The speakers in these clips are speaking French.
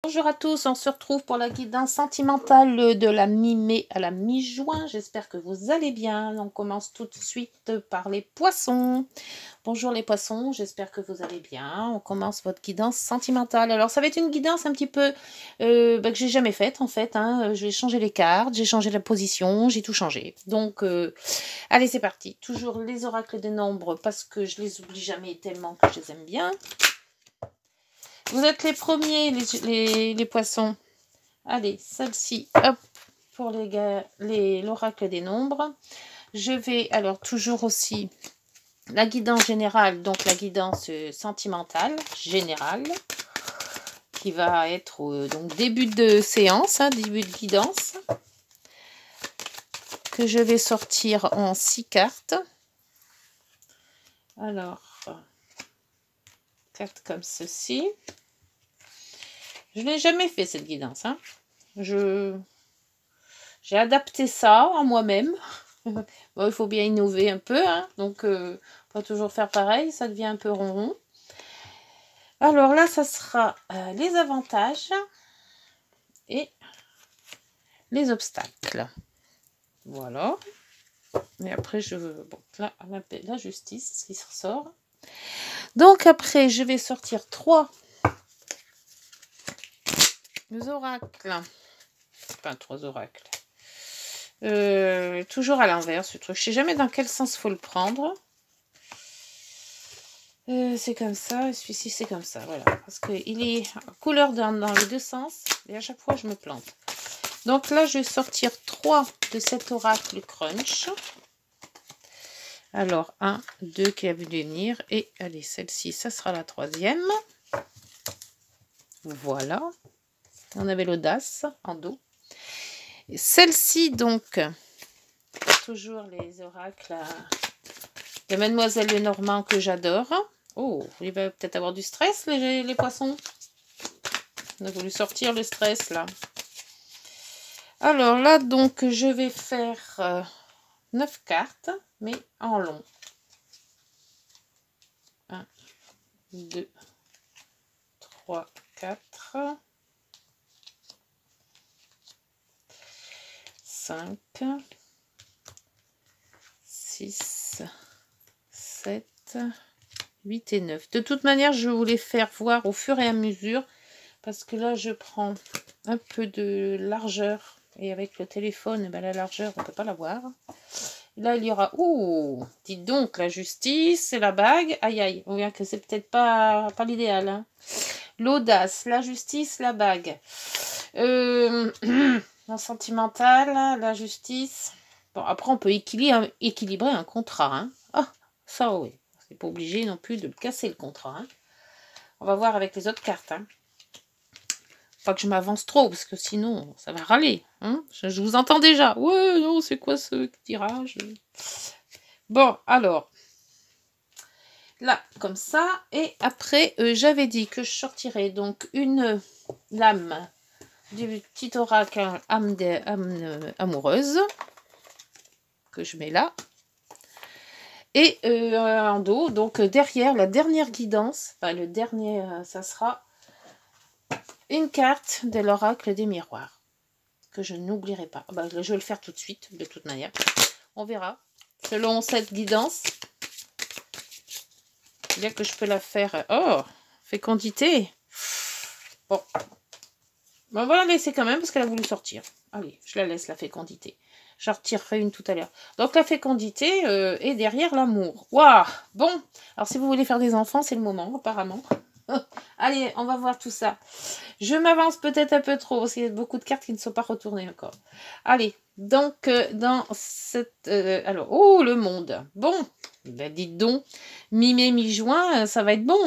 Bonjour à tous, on se retrouve pour la guidance sentimentale de la mi-mai à la mi-juin. J'espère que vous allez bien. On commence tout de suite par les poissons. Bonjour les poissons, j'espère que vous allez bien. On commence votre guidance sentimentale. Alors ça va être une guidance un petit peu que j'ai jamais faite en fait. Je vais changer les cartes, j'ai changé la position, j'ai tout changé. Donc allez c'est parti. Toujours les oracles des nombres parce que je les oublie jamais tellement que je les aime bien. Vous êtes les premiers, les poissons. Allez, celle-ci, hop, pour l'oracle des nombres. Je vais alors toujours aussi la guidance générale, donc la guidance sentimentale générale, qui va être donc début de séance, début de guidance, que je vais sortir en 6 cartes. Alors, cartes comme ceci. Je n'ai jamais fait cette guidance. J'ai adapté ça à moi-même. Bon, il faut bien innover un peu. Donc, pas toujours faire pareil. Ça devient un peu ronron. Alors là, ça sera les avantages et les obstacles. Voilà. Et après, bon, là, la justice qui ressort. Donc, après, je vais sortir 3 oracles. Enfin, 3 oracles. Toujours à l'envers, ce truc. Je sais jamais dans quel sens il faut le prendre. C'est comme ça. Et celui-ci, c'est comme ça. Voilà. Parce qu'il est couleur dans les deux sens. Et à chaque fois, je me plante. Donc là, je vais sortir 3 de cet oracle crunch. Alors, 1, 2 qui a vu venir. Et allez, celle-ci, ça sera la 3e. Voilà. On avait l'audace en dos. Celle-ci, donc, toujours les oracles de Mademoiselle Lenormand que j'adore. Oh, il va peut-être avoir du stress, les poissons. On a voulu sortir le stress, là. Alors là, donc, je vais faire 9 cartes, mais en long. 1, 2, 3, 4, 5, 6, 7, 8 et 9. De toute manière, je voulais faire voir au fur et à mesure, parce que là, je prends un peu de largeur, et avec le téléphone, la largeur, on ne peut pas la voir. Là, il y aura... Ouh, dites donc, la justice et la bague. Aïe, aïe, on voit que c'est peut-être pas l'idéal. L'audace, la justice, la bague. En sentimental, la justice. Bon, après, on peut équilibrer un contrat. Ah, ça, oui. C'est pas obligé non plus de le casser, le contrat. On va voir avec les autres cartes. Pas que je m'avance trop, parce que sinon, ça va râler. Je vous entends déjà. Ouais, non, c'est quoi ce tirage? Bon, alors. Là, comme ça. Et après, j'avais dit que je sortirais donc une lame du petit oracle âme amoureuse. Que je mets là. Et en dos, donc derrière, la dernière guidance, enfin le dernier, ça sera une carte de l'oracle des miroirs, que je n'oublierai pas. Je vais le faire tout de suite, de toute manière. On verra, selon cette guidance. Bien que je peux la faire... Oh, fécondité. Bon, on va la laisser quand même, parce qu'elle a voulu sortir. Allez, je la laisse, la fécondité. J'en retirerai une tout à l'heure. Donc, la fécondité est derrière l'amour. Waouh! Bon, alors si vous voulez faire des enfants, c'est le moment, apparemment. Allez, on va voir tout ça. Je m'avance peut-être un peu trop, parce qu'il y a beaucoup de cartes qui ne sont pas retournées encore. Allez, donc, dans cette... alors, oh, le monde. Bon, dites donc, mi-mai, mi-juin, ça va être bon,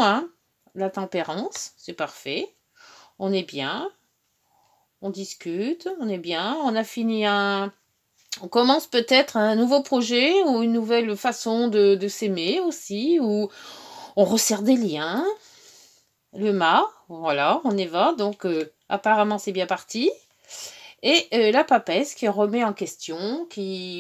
La tempérance, c'est parfait. On est bien. On discute, on est bien. On a fini on commence peut-être un nouveau projet ou une nouvelle façon de s'aimer aussi, ou on resserre des liens. Le mât, voilà, on y va. Donc, apparemment, c'est bien parti. Et la papesse qui remet en question,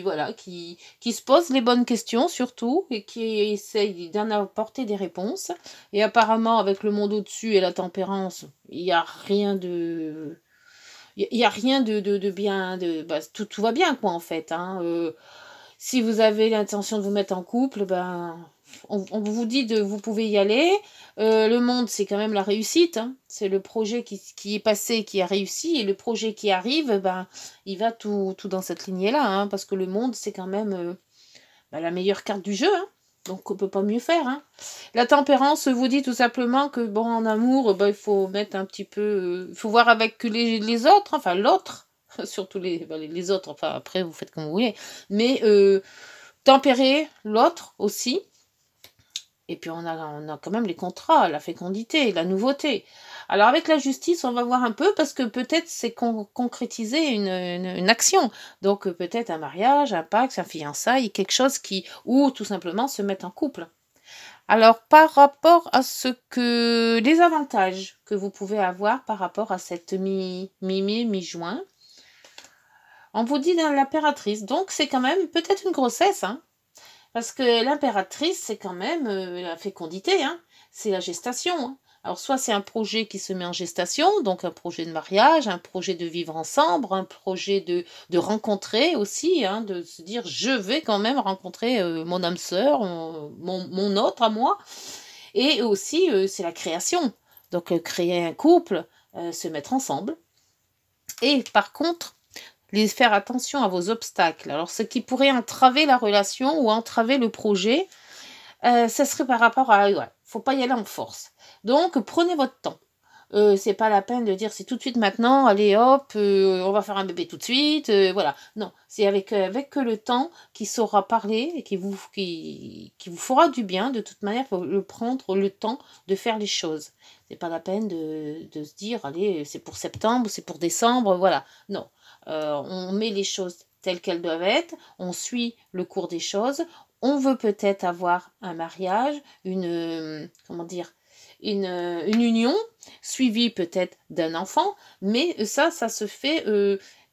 voilà, qui se pose les bonnes questions surtout, et qui essaye d'en apporter des réponses. Et apparemment, avec le monde au-dessus et la tempérance, il n'y a rien de... Il y a rien de bien... Bah, tout va bien, quoi, en fait. Hein. Si vous avez l'intention de vous mettre en couple, ben... On vous dit de vous pouvez y aller. Le monde, c'est quand même la réussite. Hein. C'est le projet qui est passé, qui a réussi. Et le projet qui arrive, ben, il va tout dans cette lignée-là. Hein, parce que le monde, c'est quand même ben, la meilleure carte du jeu. Hein. Donc, on peut pas mieux faire. Hein. La tempérance vous dit tout simplement que, bon, en amour, ben, il faut mettre un petit peu... Il faut voir avec les autres, enfin l'autre. Surtout les autres. Enfin, après, vous faites comme vous voulez. Mais tempérer l'autre aussi. Et puis on a quand même les contrats, la fécondité, la nouveauté. Alors avec la justice, on va voir un peu parce que peut-être c'est concrétiser une action. Donc peut-être un mariage, un pacte, un fiançailles, quelque chose ou tout simplement se mettre en couple. Alors par rapport à les avantages que vous pouvez avoir par rapport à cette mi-juin, on vous dit dans l'impératrice. Donc c'est quand même peut-être une grossesse, hein. Parce que l'impératrice, c'est quand même la fécondité, hein. C'est la gestation. Hein. Alors, soit c'est un projet qui se met en gestation, donc un projet de mariage, un projet de vivre ensemble, un projet de rencontrer aussi, hein, de se dire je vais quand même rencontrer mon âme sœur, mon autre à moi. Et aussi, c'est la création. Donc, créer un couple, se mettre ensemble. Et par contre, faire attention à vos obstacles. Alors, ce qui pourrait entraver la relation ou entraver le projet, ça serait par rapport à... Ouais, faut pas y aller en force. Donc, prenez votre temps. C'est pas la peine de dire c'est tout de suite maintenant, allez hop, on va faire un bébé tout de suite, voilà. Non, c'est avec le temps qui saura parler et qui vous fera du bien. De toute manière, il faut prendre le temps de faire les choses. C'est pas la peine de se dire, allez, c'est pour septembre, c'est pour décembre, voilà. Non, on met les choses telles qu'elles doivent être, on suit le cours des choses, on veut peut-être avoir un mariage, comment dire, une union, suivie peut-être d'un enfant, mais ça se fait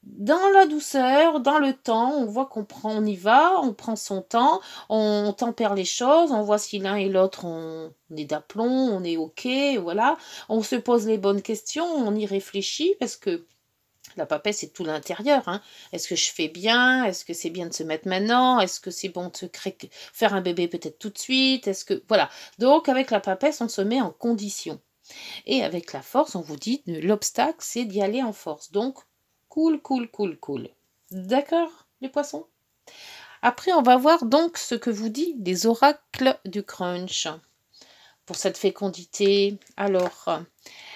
dans la douceur, dans le temps, on voit on y va, on prend son temps, on tempère les choses, on voit si l'un et l'autre on est d'aplomb, on est ok, voilà, on se pose les bonnes questions, on y réfléchit, parce que la papesse, c'est tout l'intérieur. Hein. Est-ce que je fais bien? Est-ce que c'est bien de se mettre maintenant? Est-ce que c'est bon de faire un bébé peut-être tout de suite? Est-ce que... Voilà. Donc, avec la papesse, on se met en condition. Et avec la force, on vous dit, l'obstacle, c'est d'y aller en force. Donc, cool. D'accord, les poissons? Après, on va voir donc ce que vous dit les oracles du crunch. Pour cette fécondité, alors,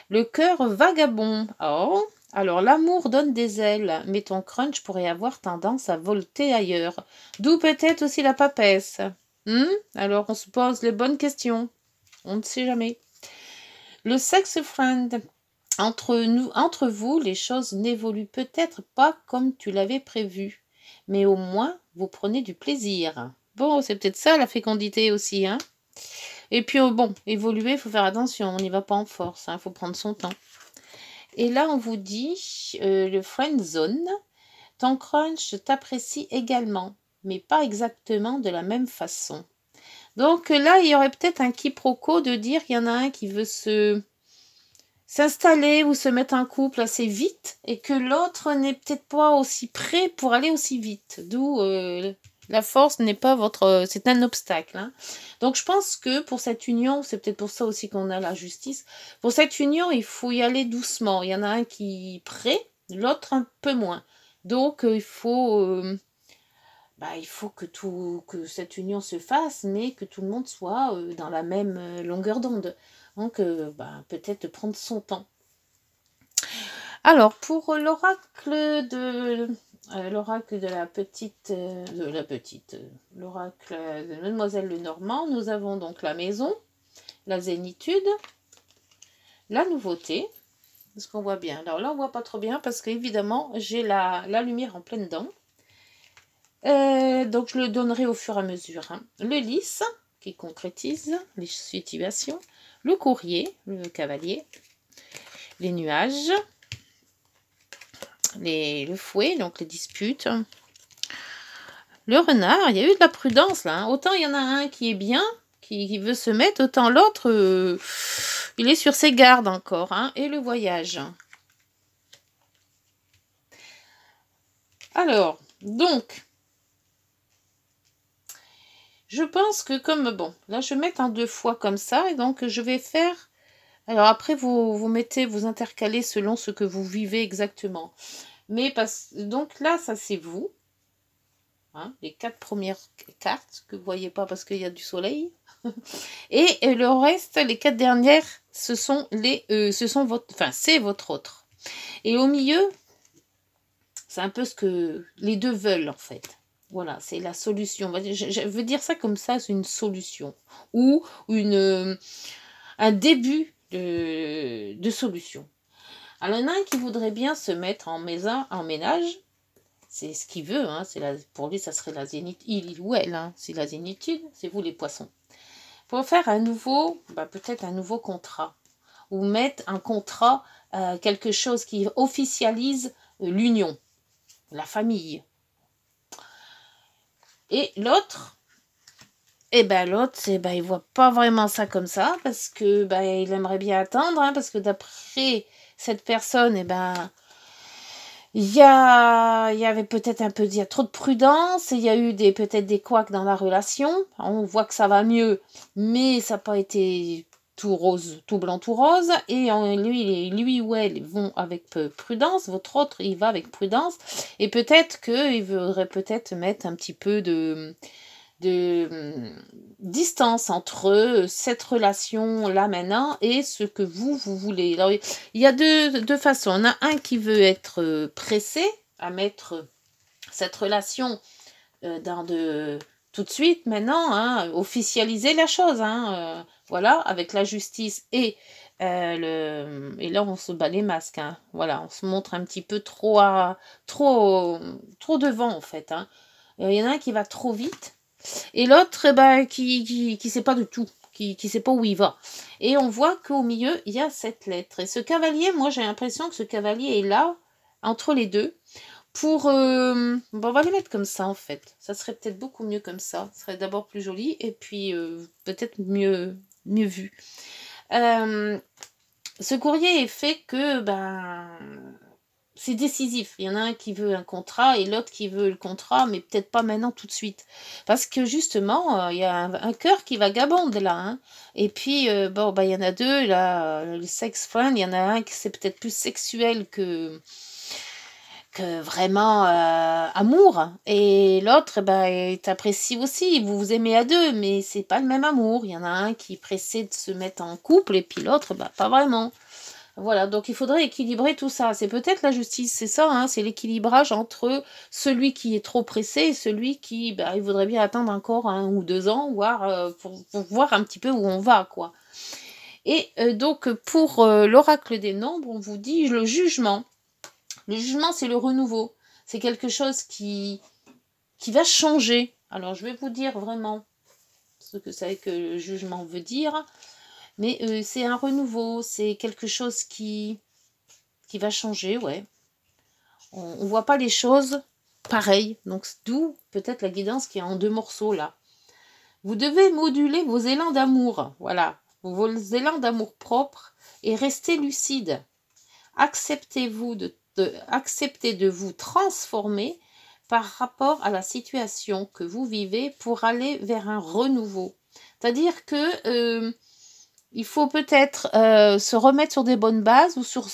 le cœur vagabond. Oh, alors, l'amour donne des ailes, mais ton crunch pourrait avoir tendance à volter ailleurs. D'où peut-être aussi la papesse. Alors, on se pose les bonnes questions. On ne sait jamais. Le sex friend. Entre vous, les choses n'évoluent peut-être pas comme tu l'avais prévu. Mais au moins, vous prenez du plaisir. Bon, c'est peut-être ça la fécondité aussi, hein. Et puis, bon, évoluer, il faut faire attention. On n'y va pas en force, il faut prendre son temps. Et là, on vous dit, le friend zone, ton crunch t'apprécie également, mais pas exactement de la même façon. Donc là, il y aurait peut-être un quiproquo de dire qu'il y en a un qui veut s'installer ou se mettre en couple assez vite et que l'autre n'est peut-être pas aussi prêt pour aller aussi vite. D'où la force n'est pas c'est un obstacle. Hein. Donc je pense que pour cette union, c'est peut-être pour ça aussi qu'on a la justice, pour cette union, il faut y aller doucement. Il y en a un qui est prêt, l'autre un peu moins. Donc il faut que cette union se fasse, mais que tout le monde soit dans la même longueur d'onde. Donc peut-être prendre son temps. Alors, pour l'oracle de l'oracle de Mademoiselle Lenormand, nous avons donc la maison, la zénitude, la nouveauté. Est-ce qu'on voit bien? Alors là, on voit pas trop bien parce qu'évidemment, j'ai la lumière en pleine dent. Donc, je le donnerai au fur et à mesure. Hein. Le lys, qui concrétise les situations. Le courrier, le cavalier. Les nuages. le fouet, donc les disputes. Le renard, il y a eu de la prudence là. Hein. Autant il y en a un qui est bien, qui veut se mettre, autant l'autre, il est sur ses gardes encore. Hein. Et le voyage. Alors, donc, je pense que comme, bon, là je vais mettre en 2 fois comme ça, et donc je vais faire, alors après vous mettez, vous intercalez selon ce que vous vivez exactement. Mais donc là, ça c'est vous. Hein, les 4 premières cartes que vous voyez pas parce qu'il y a du soleil. Et le reste, les 4 dernières, ce sont votre, enfin c'est votre autre. Et au milieu, c'est un peu ce que les deux veulent en fait. Voilà, c'est la solution. Je veux dire ça comme ça, c'est une solution ou un début de solution. Alors il y en a un qui voudrait bien se mettre en ménage. C'est ce qu'il veut, hein. Pour lui, ça serait la zénitude. Il ou elle, hein. C'est la zénitude, c'est vous les poissons. Pour faire un nouveau, peut-être un nouveau contrat. Ou mettre un contrat, quelque chose qui officialise l'union, la famille. Et l'autre, il voit pas vraiment ça comme ça, parce que il aimerait bien attendre, hein, parce que d'après cette personne, il y avait peut-être il y a trop de prudence, il y a eu peut-être des couacs dans la relation. On voit que ça va mieux, mais ça n'a pas été tout rose, tout blanc, tout rose. Et lui ou elle vont avec prudence. Votre autre, il va avec prudence. Et peut-être qu'il voudrait peut-être mettre un petit peu de distance entre cette relation-là maintenant et ce que vous voulez. Alors, il y a deux façons. On a un qui veut être pressé à mettre cette relation tout de suite, maintenant, hein, officialiser la chose. Hein, voilà, avec la justice et là, on se bat les masques. Hein, voilà, on se montre un petit peu trop devant, en fait. Hein. Il y en a un qui va trop vite. Et l'autre, qui sait pas du tout, qui sait pas où il va. Et on voit qu'au milieu, il y a cette lettre. Et ce cavalier, moi, j'ai l'impression que ce cavalier est là, entre les deux, pour... on va les mettre comme ça, en fait. Ça serait peut-être beaucoup mieux comme ça. Ce serait d'abord plus joli, et puis peut-être mieux vu. Ce courrier est fait que, c'est décisif. Il y en a un qui veut un contrat et l'autre qui veut le contrat, mais peut-être pas maintenant tout de suite. Parce que justement, il y a un cœur qui vagabonde là. Hein. Et puis, il y en a deux, là, le sex friend, il y en a un qui c'est peut-être plus sexuel que vraiment amour. Et l'autre, t'apprécie aussi, vous vous aimez à deux, mais c'est pas le même amour. Il y en a un qui est pressé de se mettre en couple et puis l'autre, pas vraiment. Voilà, donc il faudrait équilibrer tout ça. C'est peut-être la justice, c'est ça, hein, c'est l'équilibrage entre celui qui est trop pressé et celui qui, il voudrait bien attendre encore 1 ou 2 ans, voire pour voir un petit peu où on va, quoi. Et donc, pour l'oracle des nombres, on vous dit le jugement. Le jugement, c'est le renouveau. C'est quelque chose qui va changer. Alors, je vais vous dire vraiment ce que c'est que le jugement veut dire. Mais c'est un renouveau, c'est quelque chose qui va changer, ouais. On voit pas les choses pareilles. Donc, d'où peut-être la guidance qui est en 2 morceaux, là. Vous devez moduler vos élans d'amour, voilà. Vos élans d'amour propre et rester lucide. Acceptez de vous transformer par rapport à la situation que vous vivez pour aller vers un renouveau. C'est-à-dire que il faut peut-être se remettre sur des bonnes bases ou sur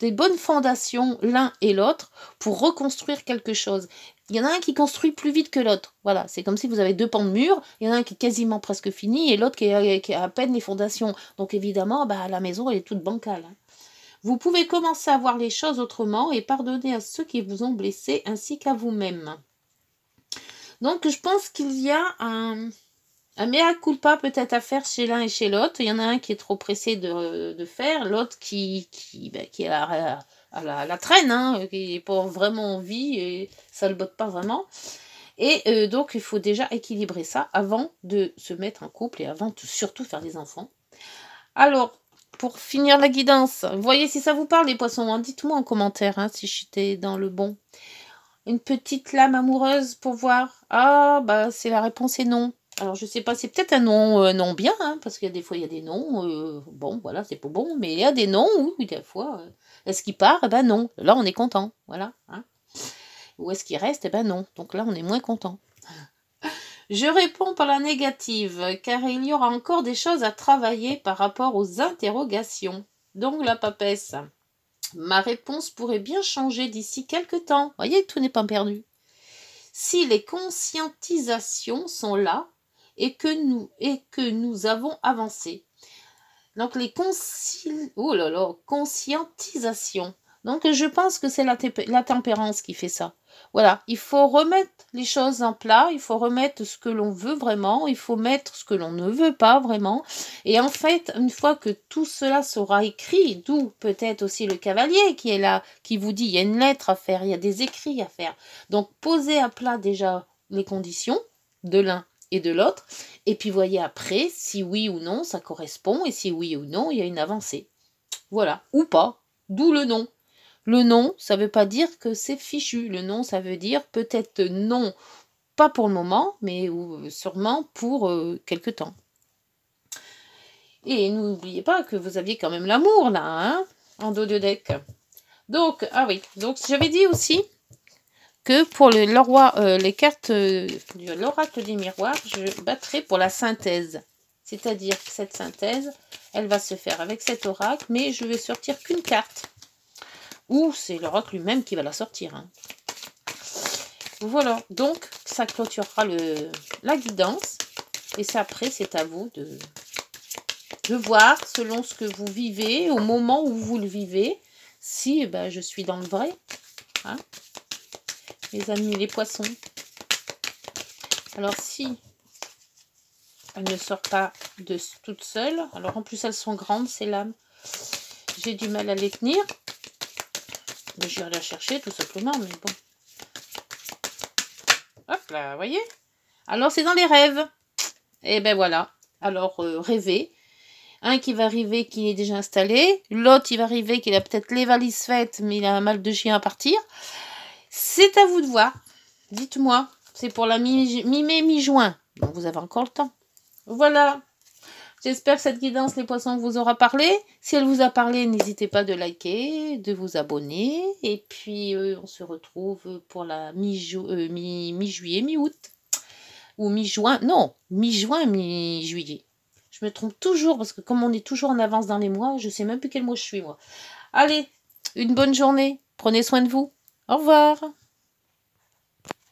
des bonnes fondations l'un et l'autre pour reconstruire quelque chose. Il y en a un qui construit plus vite que l'autre. Voilà, c'est comme si vous avez 2 pans de mur, il y en a un qui est quasiment presque fini et l'autre qui a à peine les fondations. Donc évidemment, la maison elle est toute bancale. Hein. Vous pouvez commencer à voir les choses autrement et pardonner à ceux qui vous ont blessé ainsi qu'à vous-même. Donc je pense qu'il y a un mea culpa peut-être à faire chez l'un et chez l'autre. Il y en a un qui est trop pressé de faire, l'autre qui est à la traîne, hein, qui n'est pas vraiment envie et ça ne le botte pas vraiment. Et donc il faut déjà équilibrer ça avant de se mettre en couple et avant de surtout faire des enfants. Alors, pour finir la guidance. Voyez si ça vous parle, les poissons. Hein. Dites-moi en commentaire hein, si j'étais dans le bon. Une petite lame amoureuse pour voir. Ah, bah, c'est la réponse est non. Alors, je sais pas, c'est peut-être un non, non bien, hein, parce qu'il y a des fois, il y a des noms. Bon, voilà, c'est pas bon. Mais il y a des noms, oui, des fois. Est-ce qu'il part? Eh ben non. Là, on est content. Voilà. Hein. Ou est-ce qu'il reste? Eh ben non. Donc là, on est moins content. Je réponds par la négative, car il y aura encore des choses à travailler par rapport aux interrogations. Donc la papesse. Ma réponse pourrait bien changer d'ici quelques temps. Voyez, tout n'est pas perdu. Si les conscientisations sont là et que nous avons avancé. Donc les conscientisations. Donc je pense que c'est la tempérance qui fait ça. Voilà, il faut remettre les choses en plat, il faut remettre ce que l'on veut vraiment, il faut mettre ce que l'on ne veut pas vraiment. Et en fait, une fois que tout cela sera écrit, d'où peut-être aussi le cavalier qui est là, qui vous dit il y a une lettre à faire, il y a des écrits à faire. Donc posez à plat déjà les conditions de l'un et de l'autre, et puis voyez après si oui ou non ça correspond, et si oui ou non il y a une avancée. Voilà, ou pas, d'où le non. Le non, ça ne veut pas dire que c'est fichu. Le non, ça veut dire peut-être non, pas pour le moment, mais sûrement pour quelque temps. Et n'oubliez pas que vous aviez quand même l'amour, là, hein, en dos de deck. Donc, ah oui, donc j'avais dit aussi que pour les cartes de l'oracle des miroirs, je battrai pour la synthèse. C'est-à-dire que cette synthèse, elle va se faire avec cet oracle, mais je vais sortir qu'une carte. Ou c'est l'oracle lui-même qui va la sortir. Hein. Voilà, donc ça clôturera la guidance. Et ça, après, c'est à vous de voir selon ce que vous vivez, au moment où vous le vivez, si ben, je suis dans le vrai. Hein. Les amis, les poissons. Alors si elle ne sort pas toute seule, alors en plus elles sont grandes, ces lames, j'ai du mal à les tenir. Je vais la chercher tout simplement, mais bon. Hop là, vous voyez? Alors c'est dans les rêves. Et ben voilà. Alors rêver. Un qui va arriver qui est déjà installé. L'autre il va arriver qu'il a peut-être les valises faites, mais il a un mal de chien à partir. C'est à vous de voir. Dites-moi. C'est pour la mi-mai, mi-juin. Donc vous avez encore le temps. Voilà. J'espère que cette guidance, les poissons, vous aura parlé. Si elle vous a parlé, n'hésitez pas de liker, de vous abonner. Et puis, on se retrouve pour la mi-juillet, mi-août. Ou mi-juin. Non, mi-juin, mi-juillet. Je me trompe toujours parce que comme on est toujours en avance dans les mois, je ne sais même plus quel mois je suis, moi. Allez, une bonne journée. Prenez soin de vous. Au revoir.